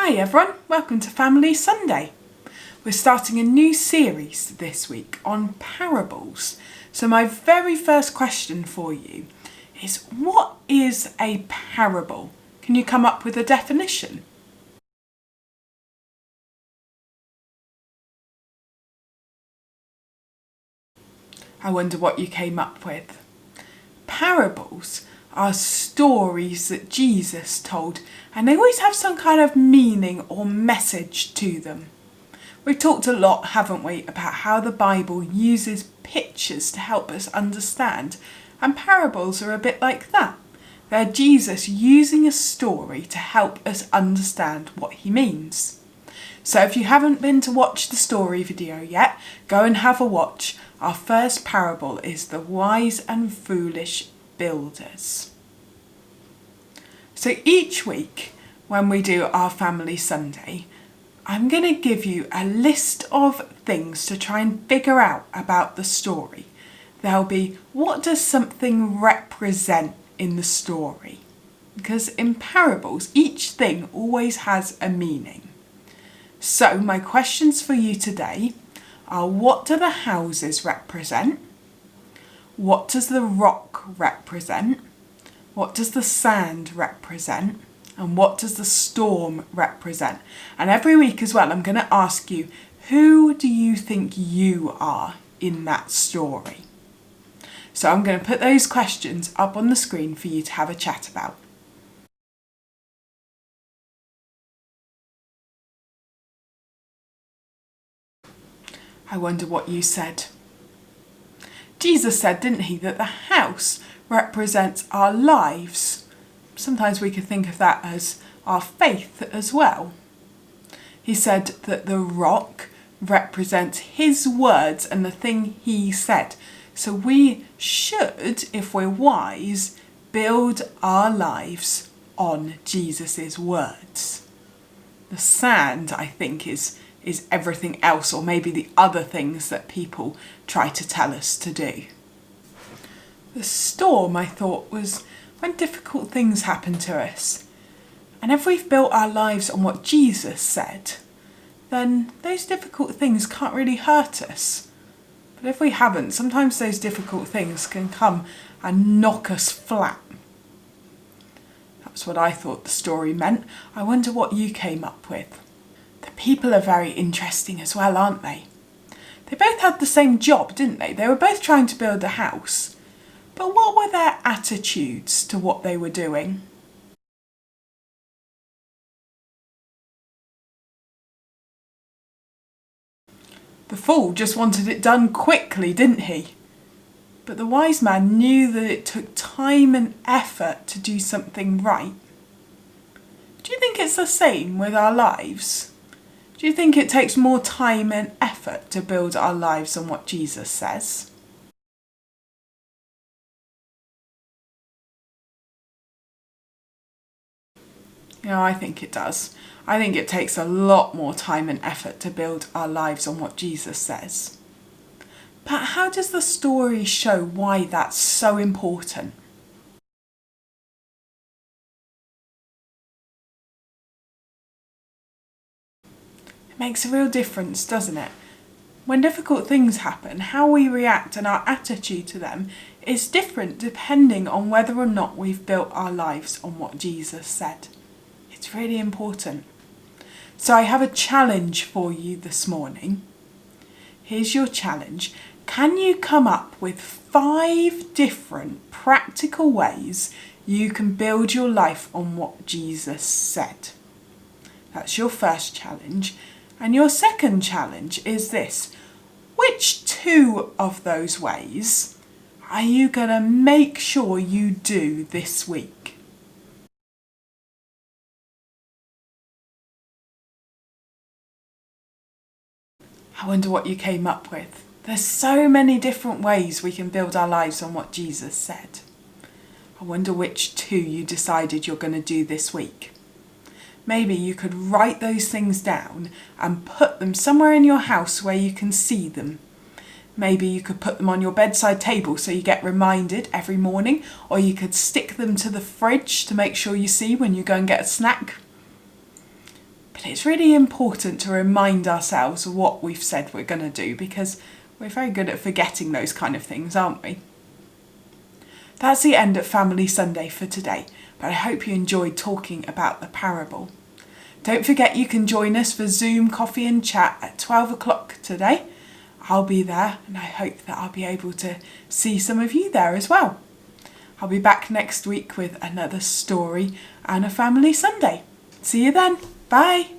Hi everyone, welcome to Family Sunday. We're starting a new series this week on parables. So my very first question for you is, what is a parable? Can you come up with a definition? I wonder what you came up with. Parables are stories that Jesus told, and they always have some kind of meaning or message to them. We've talked a lot, haven't we, about how the Bible uses pictures to help us understand, and parables are a bit like that. They're Jesus using a story to help us understand what he means. So if you haven't been to watch the story video yet, go and have a watch. Our first parable is the wise and foolish builders. So each week when we do our Family Sunday, I'm going to give you a list of things to try and figure out about the story. There'll be, what does something represent in the story? Because in parables, each thing always has a meaning. So my questions for you today are, what do the houses represent? What does the rock represent? What does the sand represent? And what does the storm represent? And every week as well, I'm going to ask you, who do you think you are in that story? So I'm going to put those questions up on the screen for you to have a chat about. I wonder what you said. Jesus said, didn't he, that the house represents our lives. Sometimes we could think of that as our faith as well. He said that the rock represents his words and the thing he said. So we should, if we're wise, build our lives on Jesus's words. The sand, I think, is everything else, or maybe the other things that people try to tell us to do. The storm, I thought, was when difficult things happen to us. And if we've built our lives on what Jesus said, then those difficult things can't really hurt us. But if we haven't, sometimes those difficult things can come and knock us flat. That's what I thought the story meant. I wonder what you came up with. The people are very interesting as well, aren't they? They both had the same job, didn't they? They were both trying to build a house. But what were their attitudes to what they were doing? The fool just wanted it done quickly, didn't he? But the wise man knew that it took time and effort to do something right. Do you think it's the same with our lives? Do you think it takes more time and effort to build our lives on what Jesus says? Yeah, I think it does. I think it takes a lot more time and effort to build our lives on what Jesus says. But how does the story show why that's so important? It makes a real difference, doesn't it? When difficult things happen, how we react and our attitude to them is different depending on whether or not we've built our lives on what Jesus said. It's really important. So I have a challenge for you this morning. Here's your challenge. Can you come up with 5 different practical ways you can build your life on what Jesus said? That's your first challenge. And your second challenge is this. Which 2 of those ways are you going to make sure you do this week? I wonder what you came up with. There's so many different ways we can build our lives on what Jesus said. I wonder which 2 you decided you're going to do this week. Maybe you could write those things down and put them somewhere in your house where you can see them. Maybe you could put them on your bedside table so you get reminded every morning, or you could stick them to the fridge to make sure you see when you go and get a snack. But it's really important to remind ourselves of what we've said we're going to do, because we're very good at forgetting those kind of things, aren't we? That's the end of Family Sunday for today, but I hope you enjoyed talking about the parable. Don't forget you can join us for Zoom coffee and chat at 12 o'clock today. I'll be there, and I hope that I'll be able to see some of you there as well. I'll be back next week with another story and a Family Sunday. See you then. Bye.